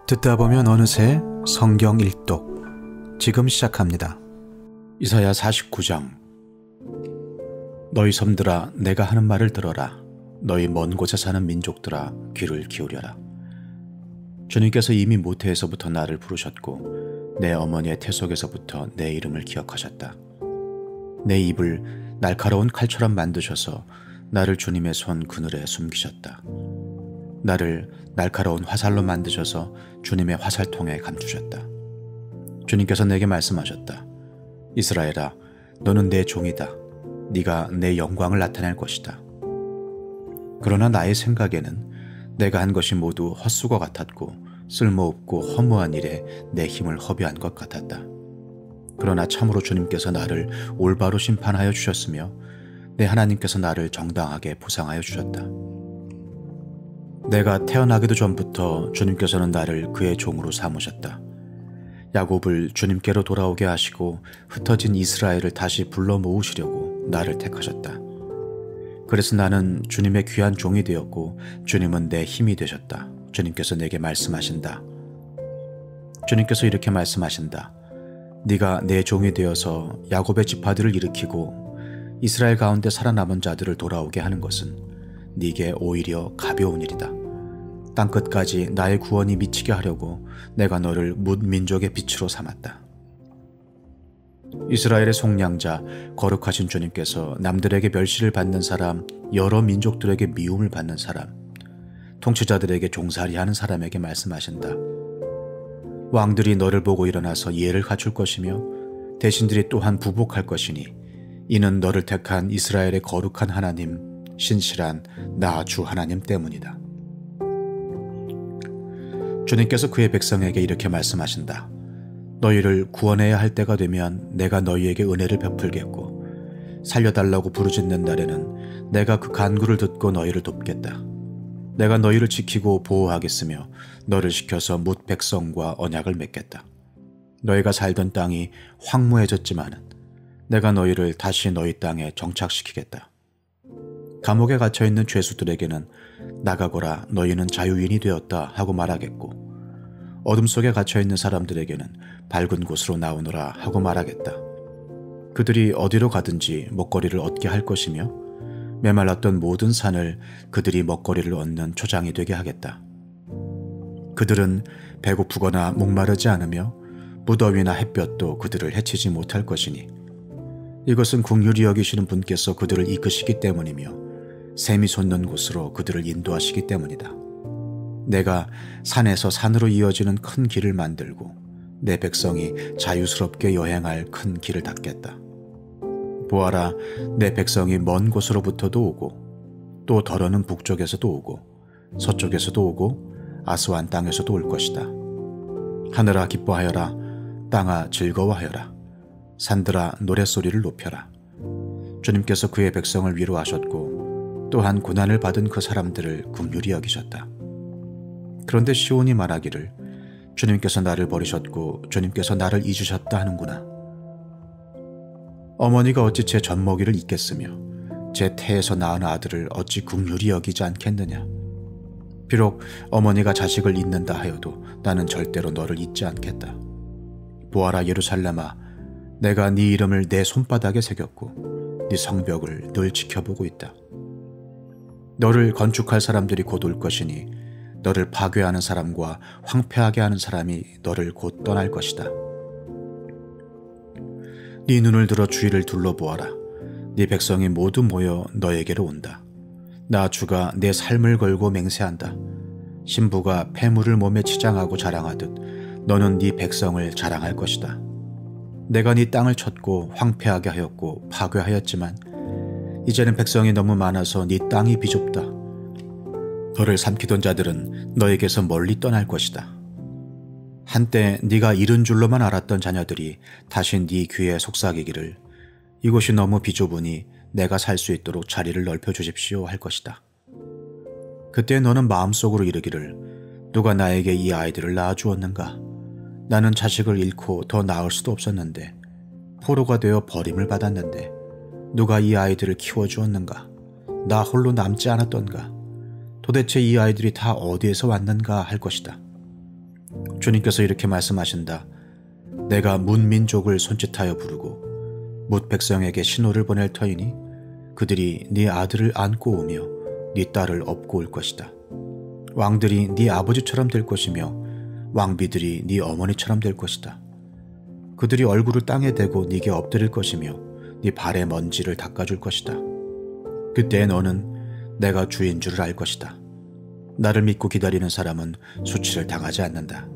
듣다 보면 어느새 성경 일독 지금 시작합니다. 이사야 49장. 너희 섬들아, 내가 하는 말을 들어라. 너희 먼 곳에 사는 민족들아, 귀를 기울여라. 주님께서 이미 모태에서부터 나를 부르셨고 내 어머니의 태 속에서부터 내 이름을 기억하셨다. 내 입을 날카로운 칼처럼 만드셔서 나를 주님의 손 그늘에 숨기셨다. 나를 날카로운 화살로 만드셔서 주님의 화살통에 감추셨다. 주님께서 내게 말씀하셨다. 이스라엘아, 너는 내 종이다. 네가 내 영광을 나타낼 것이다. 그러나 나의 생각에는 내가 한 것이 모두 헛수고 같았고 쓸모없고 허무한 일에 내 힘을 허비한 것 같았다. 그러나 참으로 주님께서 나를 올바로 심판하여 주셨으며 내 하나님께서 나를 정당하게 보상하여 주셨다. 내가 태어나기도 전부터 주님께서는 나를 그의 종으로 삼으셨다. 야곱을 주님께로 돌아오게 하시고 흩어진 이스라엘을 다시 불러 모으시려고 나를 택하셨다. 그래서 나는 주님의 귀한 종이 되었고 주님은 내 힘이 되셨다. 주님께서 내게 말씀하신다. 주님께서 이렇게 말씀하신다. 네가 내 종이 되어서 야곱의 지파들을 일으키고 이스라엘 가운데 살아남은 자들을 돌아오게 하는 것은 네게 오히려 가벼운 일이다. 땅끝까지 나의 구원이 미치게 하려고 내가 너를 뭇 민족의 빛으로 삼았다. 이스라엘의 속량자 거룩하신 주님께서 남들에게 멸시를 받는 사람, 여러 민족들에게 미움을 받는 사람, 통치자들에게 종살이하는 사람에게 말씀하신다. 왕들이 너를 보고 일어나서 예를 갖출 것이며 대신들이 또한 부복할 것이니 이는 너를 택한 이스라엘의 거룩한 하나님, 신실한 나 주 하나님 때문이다. 주님께서 그의 백성에게 이렇게 말씀하신다. 너희를 구원해야 할 때가 되면 내가 너희에게 은혜를 베풀겠고 살려달라고 부르짖는 날에는 내가 그 간구를 듣고 너희를 돕겠다. 내가 너희를 지키고 보호하겠으며 너를 시켜서 뭇 백성과 언약을 맺겠다. 너희가 살던 땅이 황무해졌지만은 내가 너희를 다시 너희 땅에 정착시키겠다. 감옥에 갇혀있는 죄수들에게는 나가거라 너희는 자유인이 되었다 하고 말하겠고 어둠 속에 갇혀있는 사람들에게는 밝은 곳으로 나오너라 하고 말하겠다. 그들이 어디로 가든지 먹거리를 얻게 할 것이며 메말랐던 모든 산을 그들이 먹거리를 얻는 초장이 되게 하겠다. 그들은 배고프거나 목마르지 않으며 무더위나 햇볕도 그들을 해치지 못할 것이니 이것은 긍휼히 여기시는 분께서 그들을 이끄시기 때문이며 샘이 솟는 곳으로 그들을 인도하시기 때문이다. 내가 산에서 산으로 이어지는 큰 길을 만들고 내 백성이 자유스럽게 여행할 큰 길을 닦겠다. 보아라, 내 백성이 먼 곳으로부터도 오고 또 더러는 북쪽에서도 오고 서쪽에서도 오고 아스완 땅에서도 올 것이다. 하늘아 기뻐하여라. 땅아 즐거워하여라. 산들아 노랫소리를 높여라. 주님께서 그의 백성을 위로하셨고 또한 고난을 받은 그 사람들을 긍휼히 여기셨다. 그런데 시온이 말하기를 주님께서 나를 버리셨고 주님께서 나를 잊으셨다 하는구나. 어머니가 어찌 제 젖먹이를 잊겠으며 제 태에서 낳은 아들을 어찌 긍휼히 여기지 않겠느냐. 비록 어머니가 자식을 잊는다 하여도 나는 절대로 너를 잊지 않겠다. 보아라 예루살렘아, 내가 네 이름을 내 손바닥에 새겼고 네 성벽을 늘 지켜보고 있다. 너를 건축할 사람들이 곧 올 것이니 너를 파괴하는 사람과 황폐하게 하는 사람이 너를 곧 떠날 것이다. 네 눈을 들어 주위를 둘러보아라. 네 백성이 모두 모여 너에게로 온다. 나 주가 내 삶을 걸고 맹세한다. 신부가 폐물을 몸에 치장하고 자랑하듯 너는 네 백성을 자랑할 것이다. 내가 네 땅을 쳤고 황폐하게 하였고 파괴하였지만 이제는 백성이 너무 많아서 네 땅이 비좁다. 너를 삼키던 자들은 너에게서 멀리 떠날 것이다. 한때 네가 잃은 줄로만 알았던 자녀들이 다시 네 귀에 속삭이기를 이곳이 너무 비좁으니 내가 살 수 있도록 자리를 넓혀주십시오 할 것이다. 그때 너는 마음속으로 이르기를 누가 나에게 이 아이들을 낳아주었는가. 나는 자식을 잃고 더 낳을 수도 없었는데 포로가 되어 버림을 받았는데 누가 이 아이들을 키워주었는가? 나 홀로 남지 않았던가? 도대체 이 아이들이 다 어디에서 왔는가 할 것이다. 주님께서 이렇게 말씀하신다. 내가 문민족을 손짓하여 부르고 뭇 백성에게 신호를 보낼 터이니 그들이 네 아들을 안고 오며 네 딸을 업고 올 것이다. 왕들이 네 아버지처럼 될 것이며 왕비들이 네 어머니처럼 될 것이다. 그들이 얼굴을 땅에 대고 네게 엎드릴 것이며 네 발의 먼지를 닦아줄 것이다. 그때 너는 내가 주인 줄을 알 것이다. 나를 믿고 기다리는 사람은 수치를 당하지 않는다.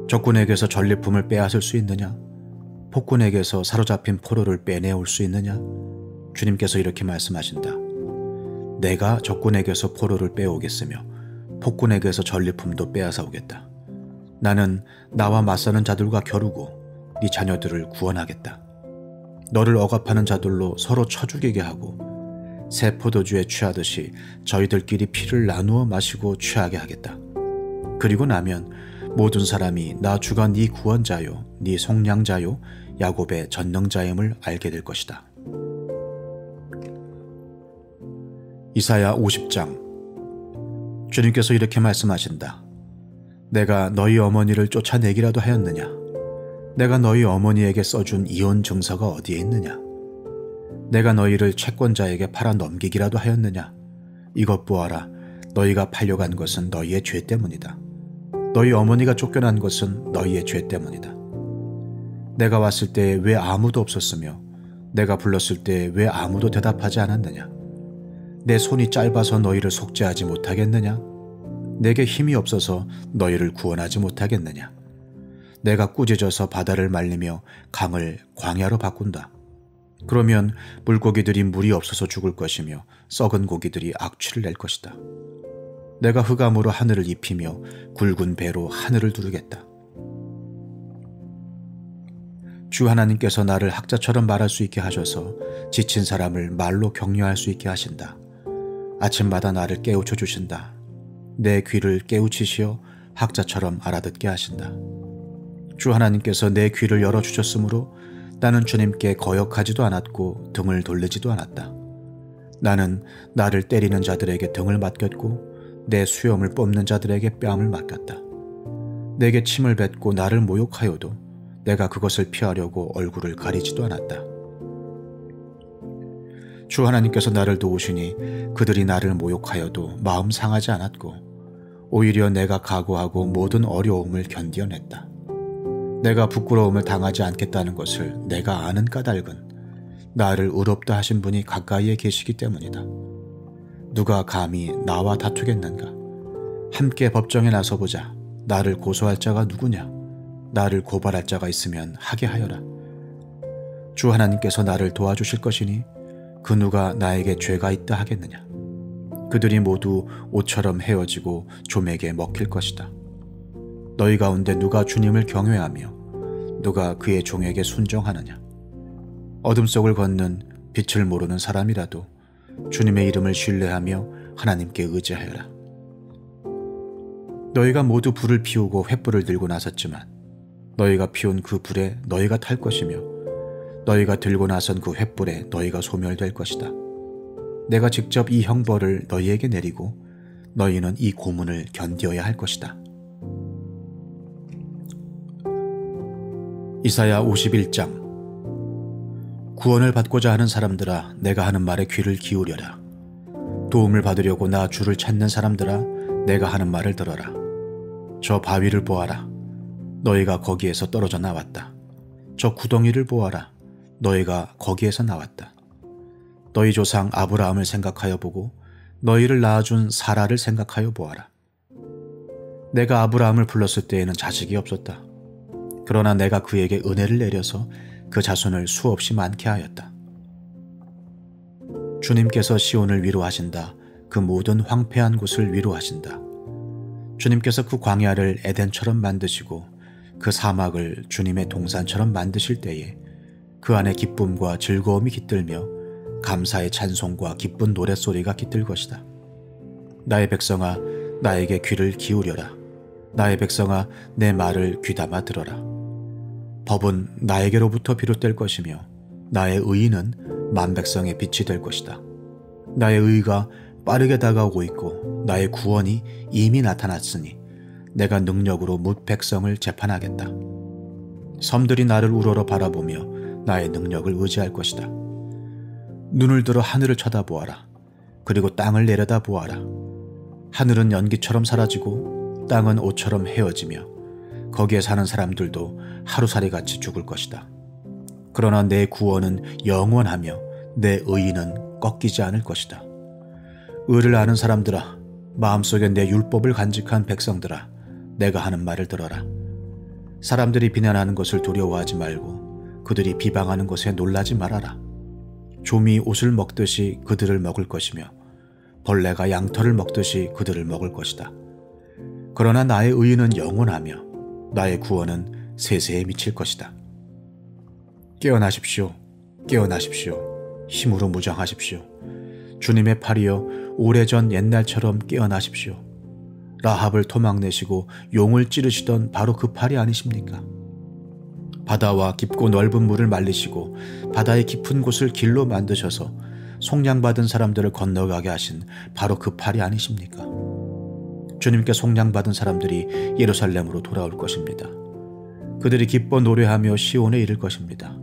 적군에게서 전리품을 빼앗을 수 있느냐? 폭군에게서 사로잡힌 포로를 빼내올 수 있느냐? 주님께서 이렇게 말씀하신다. 내가 적군에게서 포로를 빼오겠으며 폭군에게서 전리품도 빼앗아 오겠다. 나는 나와 맞서는 자들과 겨루고 네 자녀들을 구원하겠다. 너를 억압하는 자들로 서로 쳐 죽이게 하고 새 포도주에 취하듯이 저희들끼리 피를 나누어 마시고 취하게 하겠다. 그리고 나면 모든 사람이 나 주가 네 구원자요 네 속량자요 야곱의 전능자임을 알게 될 것이다. 이사야 50장. 주님께서 이렇게 말씀하신다. 내가 너희 어머니를 쫓아내기라도 하였느냐? 내가 너희 어머니에게 써준 이혼 증서가 어디에 있느냐? 내가 너희를 채권자에게 팔아 넘기기라도 하였느냐? 이것 보아라. 너희가 팔려간 것은 너희의 죄 때문이다. 너희 어머니가 쫓겨난 것은 너희의 죄 때문이다. 내가 왔을 때에 왜 아무도 없었으며 내가 불렀을 때에 왜 아무도 대답하지 않았느냐? 내 손이 짧아서 너희를 속죄하지 못하겠느냐? 내게 힘이 없어서 너희를 구원하지 못하겠느냐? 내가 꾸짖어서 바다를 말리며 강을 광야로 바꾼다. 그러면 물고기들이 물이 없어서 죽을 것이며 썩은 고기들이 악취를 낼 것이다. 내가 흑암으로 하늘을 입히며 굵은 배로 하늘을 두르겠다. 주 하나님께서 나를 학자처럼 말할 수 있게 하셔서 지친 사람을 말로 격려할 수 있게 하신다. 아침마다 나를 깨우쳐 주신다. 내 귀를 깨우치시어 학자처럼 알아듣게 하신다. 주 하나님께서 내 귀를 열어주셨으므로 나는 주님께 거역하지도 않았고 등을 돌리지도 않았다. 나는 나를 때리는 자들에게 등을 맡겼고 내 수염을 뽑는 자들에게 뺨을 맡겼다. 내게 침을 뱉고 나를 모욕하여도 내가 그것을 피하려고 얼굴을 가리지도 않았다. 주 하나님께서 나를 도우시니 그들이 나를 모욕하여도 마음 상하지 않았고 오히려 내가 각오하고 모든 어려움을 견디어냈다. 내가 부끄러움을 당하지 않겠다는 것을 내가 아는 까닭은 나를 의롭다 하신 분이 가까이에 계시기 때문이다. 누가 감히 나와 다투겠는가? 함께 법정에 나서보자. 나를 고소할 자가 누구냐? 나를 고발할 자가 있으면 하게 하여라. 주 하나님께서 나를 도와주실 것이니 그 누가 나에게 죄가 있다 하겠느냐? 그들이 모두 옷처럼 헤어지고 좀에게 먹힐 것이다. 너희 가운데 누가 주님을 경외하며 누가 그의 종에게 순종하느냐? 어둠 속을 걷는 빛을 모르는 사람이라도 주님의 이름을 신뢰하며 하나님께 의지하여라. 너희가 모두 불을 피우고 횃불을 들고 나섰지만 너희가 피운 그 불에 너희가 탈 것이며 너희가 들고 나선 그 횃불에 너희가 소멸될 것이다. 내가 직접 이 형벌을 너희에게 내리고 너희는 이 고문을 견디어야 할 것이다. 이사야 51장. 구원을 받고자 하는 사람들아, 내가 하는 말에 귀를 기울여라. 도움을 받으려고 나 주를 찾는 사람들아, 내가 하는 말을 들어라. 저 바위를 보아라. 너희가 거기에서 떨어져 나왔다. 저 구덩이를 보아라. 너희가 거기에서 나왔다. 너희 조상 아브라함을 생각하여 보고 너희를 낳아준 사라를 생각하여 보아라. 내가 아브라함을 불렀을 때에는 자식이 없었다. 그러나 내가 그에게 은혜를 내려서 그 자손을 수없이 많게 하였다. 주님께서 시온을 위로하신다. 그 모든 황폐한 곳을 위로하신다. 주님께서 그 광야를 에덴처럼 만드시고 그 사막을 주님의 동산처럼 만드실 때에 그 안에 기쁨과 즐거움이 깃들며 감사의 찬송과 기쁜 노랫소리가 깃들 것이다. 나의 백성아, 나에게 귀를 기울여라. 나의 백성아, 내 말을 귀담아 들어라. 법은 나에게로부터 비롯될 것이며 나의 의의는 만백성의 빛이 될 것이다. 나의 의의가 빠르게 다가오고 있고 나의 구원이 이미 나타났으니 내가 능력으로 뭇 백성을 재판하겠다. 섬들이 나를 우러러 바라보며 나의 능력을 의지할 것이다. 눈을 들어 하늘을 쳐다보아라. 그리고 땅을 내려다보아라. 하늘은 연기처럼 사라지고 땅은 옷처럼 헤어지며 거기에 사는 사람들도 하루살이같이 죽을 것이다. 그러나 내 구원은 영원하며 내 의의는 꺾이지 않을 것이다. 의를 아는 사람들아, 마음속에 내 율법을 간직한 백성들아, 내가 하는 말을 들어라. 사람들이 비난하는 것을 두려워하지 말고 그들이 비방하는 것에 놀라지 말아라. 좀이 옷을 먹듯이 그들을 먹을 것이며 벌레가 양털을 먹듯이 그들을 먹을 것이다. 그러나 나의 의의는 영원하며 나의 구원은 세세에 미칠 것이다. 깨어나십시오. 깨어나십시오. 힘으로 무장하십시오. 주님의 팔이여, 오래전 옛날처럼 깨어나십시오. 라합을 토막내시고 용을 찌르시던 바로 그 팔이 아니십니까? 바다와 깊고 넓은 물을 말리시고 바다의 깊은 곳을 길로 만드셔서 속량받은 사람들을 건너가게 하신 바로 그 팔이 아니십니까? 주님께 속량받은 사람들이 예루살렘으로 돌아올 것입니다. 그들이 기뻐 노래하며 시온에 이를 것입니다.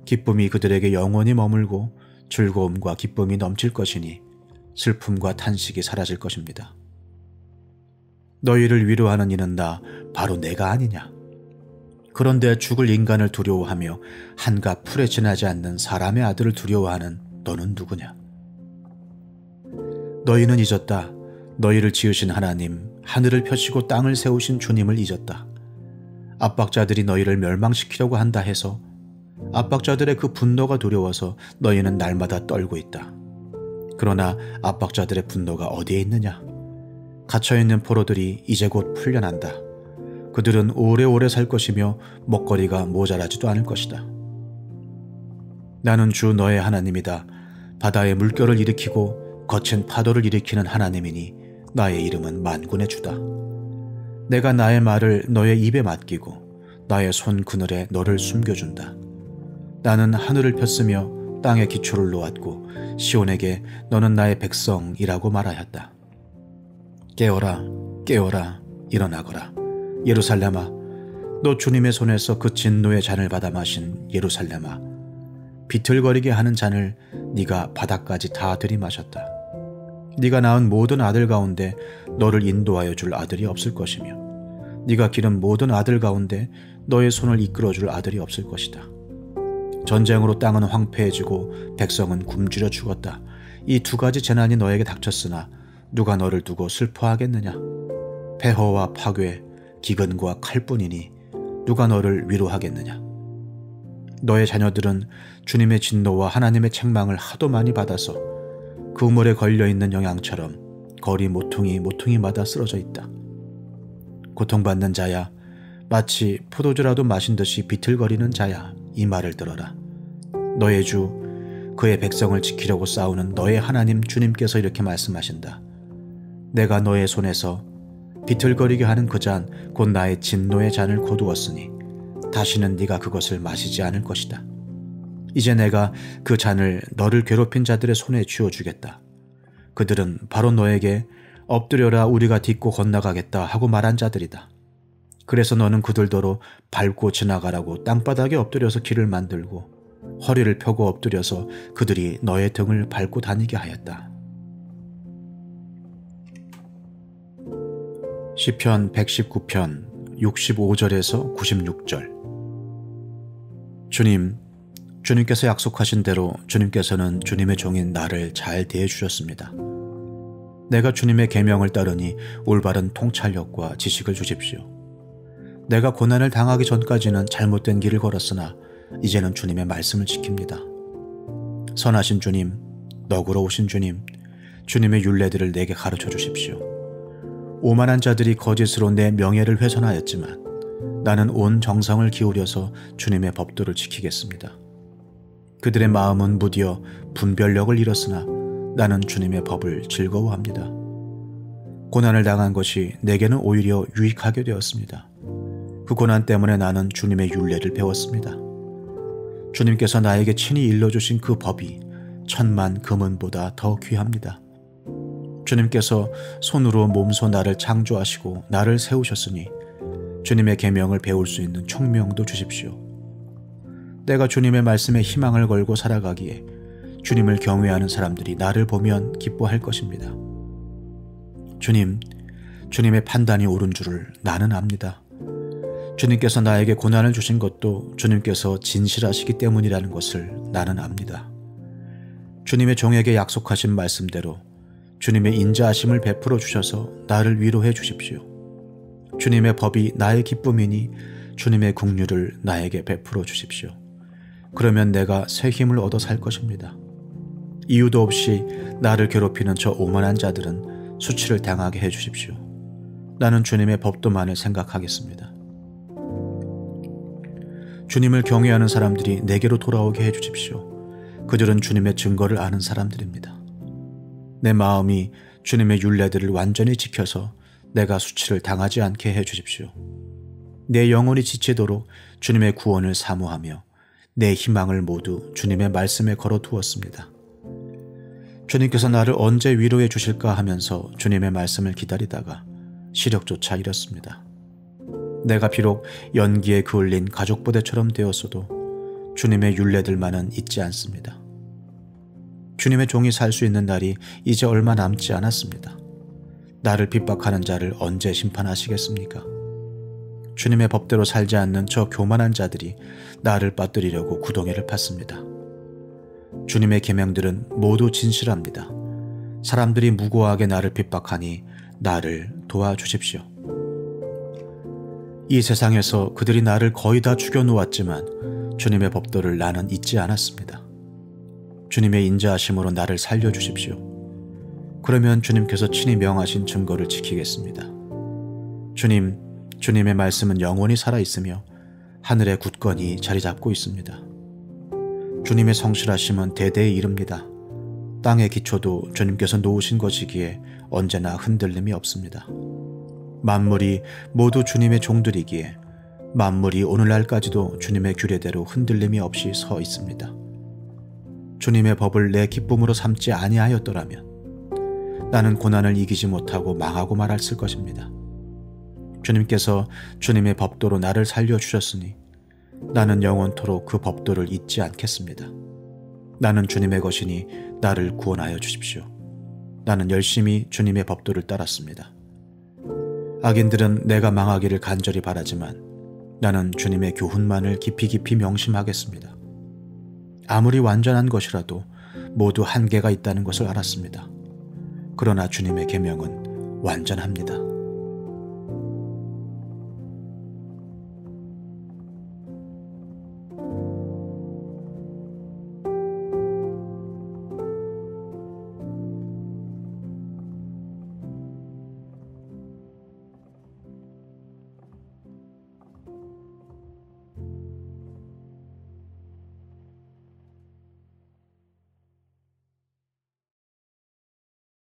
기쁨이 그들에게 영원히 머물고 즐거움과 기쁨이 넘칠 것이니 슬픔과 탄식이 사라질 것입니다. 너희를 위로하는 이는 나, 바로 내가 아니냐? 그런데 죽을 인간을 두려워하며 한갓 풀에 지나지 않는 사람의 아들을 두려워하는 너는 누구냐? 너희는 잊었다. 너희를 지으신 하나님, 하늘을 펴시고 땅을 세우신 주님을 잊었다. 압박자들이 너희를 멸망시키려고 한다 해서 압박자들의 그 분노가 두려워서 너희는 날마다 떨고 있다. 그러나 압박자들의 분노가 어디에 있느냐? 갇혀있는 포로들이 이제 곧 풀려난다. 그들은 오래오래 살 것이며 먹거리가 모자라지도 않을 것이다. 나는 주 너의 하나님이다. 바다의 물결을 일으키고 거친 파도를 일으키는 하나님이니 나의 이름은 만군의 주다. 내가 나의 말을 너의 입에 맡기고 나의 손 그늘에 너를 숨겨준다. 나는 하늘을 폈으며 땅에 기초를 놓았고 시온에게 너는 나의 백성이라고 말하였다. 깨어라, 깨어라, 일어나거라. 예루살렘아, 너 주님의 손에서 그 진노의 잔을 받아 마신 예루살렘아, 비틀거리게 하는 잔을 네가 바닥까지 다 들이마셨다. 네가 낳은 모든 아들 가운데 너를 인도하여 줄 아들이 없을 것이며 네가 기른 모든 아들 가운데 너의 손을 이끌어 줄 아들이 없을 것이다. 전쟁으로 땅은 황폐해지고 백성은 굶주려 죽었다. 이 두 가지 재난이 너에게 닥쳤으나 누가 너를 두고 슬퍼하겠느냐? 폐허와 파괴, 기근과 칼뿐이니 누가 너를 위로하겠느냐? 너의 자녀들은 주님의 진노와 하나님의 책망을 하도 많이 받아서 그물에 걸려있는 영양처럼 거리 모퉁이마다 쓰러져 있다. 고통받는 자야, 마치 포도주라도 마신 듯이 비틀거리는 자야, 이 말을 들어라. 너의 주, 그의 백성을 지키려고 싸우는 너의 하나님 주님께서 이렇게 말씀하신다. 내가 너의 손에서 비틀거리게 하는 그 잔, 곧 나의 진노의 잔을 거두었으니 다시는 네가 그것을 마시지 않을 것이다. 이제 내가 그 잔을 너를 괴롭힌 자들의 손에 쥐어주겠다. 그들은 바로 너에게 엎드려라 우리가 딛고 건너가겠다 하고 말한 자들이다. 그래서 너는 그들더러 밟고 지나가라고 땅바닥에 엎드려서 길을 만들고 허리를 펴고 엎드려서 그들이 너의 등을 밟고 다니게 하였다. 시편 119편 65절에서 96절. 주님, 주님께서 약속하신 대로 주님께서는 주님의 종인 나를 잘 대해주셨습니다. 내가 주님의 계명을 따르니 올바른 통찰력과 지식을 주십시오. 내가 고난을 당하기 전까지는 잘못된 길을 걸었으나 이제는 주님의 말씀을 지킵니다. 선하신 주님, 너그러우신 주님, 주님의 율례들을 내게 가르쳐 주십시오. 오만한 자들이 거짓으로 내 명예를 훼손하였지만 나는 온 정성을 기울여서 주님의 법도를 지키겠습니다. 그들의 마음은 무디어 분별력을 잃었으나 나는 주님의 법을 즐거워합니다. 고난을 당한 것이 내게는 오히려 유익하게 되었습니다. 그 고난 때문에 나는 주님의 율례를 배웠습니다. 주님께서 나에게 친히 일러주신 그 법이 천만 금은보다 더 귀합니다. 주님께서 손으로 몸소 나를 창조하시고 나를 세우셨으니 주님의 계명을 배울 수 있는 총명도 주십시오. 내가 주님의 말씀에 희망을 걸고 살아가기에 주님을 경외하는 사람들이 나를 보면 기뻐할 것입니다. 주님의 판단이 옳은 줄을 나는 압니다. 주님께서 나에게 고난을 주신 것도 주님께서 진실하시기 때문이라는 것을 나는 압니다. 주님의 종에게 약속하신 말씀대로 주님의 인자하심을 베풀어 주셔서 나를 위로해 주십시오. 주님의 법이 나의 기쁨이니 주님의 긍휼을 나에게 베풀어 주십시오. 그러면 내가 새 힘을 얻어 살 것입니다. 이유도 없이 나를 괴롭히는 저 오만한 자들은 수치를 당하게 해 주십시오. 나는 주님의 법도만을 생각하겠습니다. 주님을 경외하는 사람들이 내게로 돌아오게 해 주십시오. 그들은 주님의 증거를 아는 사람들입니다. 내 마음이 주님의 율례들을 완전히 지켜서 내가 수치를 당하지 않게 해 주십시오. 내 영혼이 지치도록 주님의 구원을 사모하며 내 희망을 모두 주님의 말씀에 걸어 두었습니다. 주님께서 나를 언제 위로해 주실까 하면서 주님의 말씀을 기다리다가 시력조차 잃었습니다. 내가 비록 연기에 그을린 가족부대처럼 되었어도 주님의 율례들만은 잊지 않습니다. 주님의 종이 살 수 있는 날이 이제 얼마 남지 않았습니다. 나를 핍박하는 자를 언제 심판하시겠습니까? 주님의 법대로 살지 않는 저 교만한 자들이 나를 빠뜨리려고 구덩이를 팠습니다. 주님의 계명들은 모두 진실합니다. 사람들이 무고하게 나를 핍박하니 나를 도와주십시오. 이 세상에서 그들이 나를 거의 다 죽여놓았지만 주님의 법도를 나는 잊지 않았습니다. 주님의 인자하심으로 나를 살려주십시오. 그러면 주님께서 친히 명하신 증거를 지키겠습니다. 주님의 말씀은 영원히 살아있으며 하늘에 굳건히 자리 잡고 있습니다. 주님의 성실하심은 대대에 이릅니다. 땅의 기초도 주님께서 놓으신 것이기에 언제나 흔들림이 없습니다. 만물이 모두 주님의 종들이기에 만물이 오늘날까지도 주님의 규례대로 흔들림이 없이 서 있습니다. 주님의 법을 내 기쁨으로 삼지 아니하였더라면 나는 고난을 이기지 못하고 망하고 말았을 것입니다. 주님께서 주님의 법도로 나를 살려주셨으니 나는 영원토록 그 법도를 잊지 않겠습니다. 나는 주님의 것이니 나를 구원하여 주십시오. 나는 열심히 주님의 법도를 따랐습니다. 악인들은 내가 망하기를 간절히 바라지만 나는 주님의 교훈만을 깊이 명심하겠습니다. 아무리 완전한 것이라도 모두 한계가 있다는 것을 알았습니다. 그러나 주님의 계명은 완전합니다.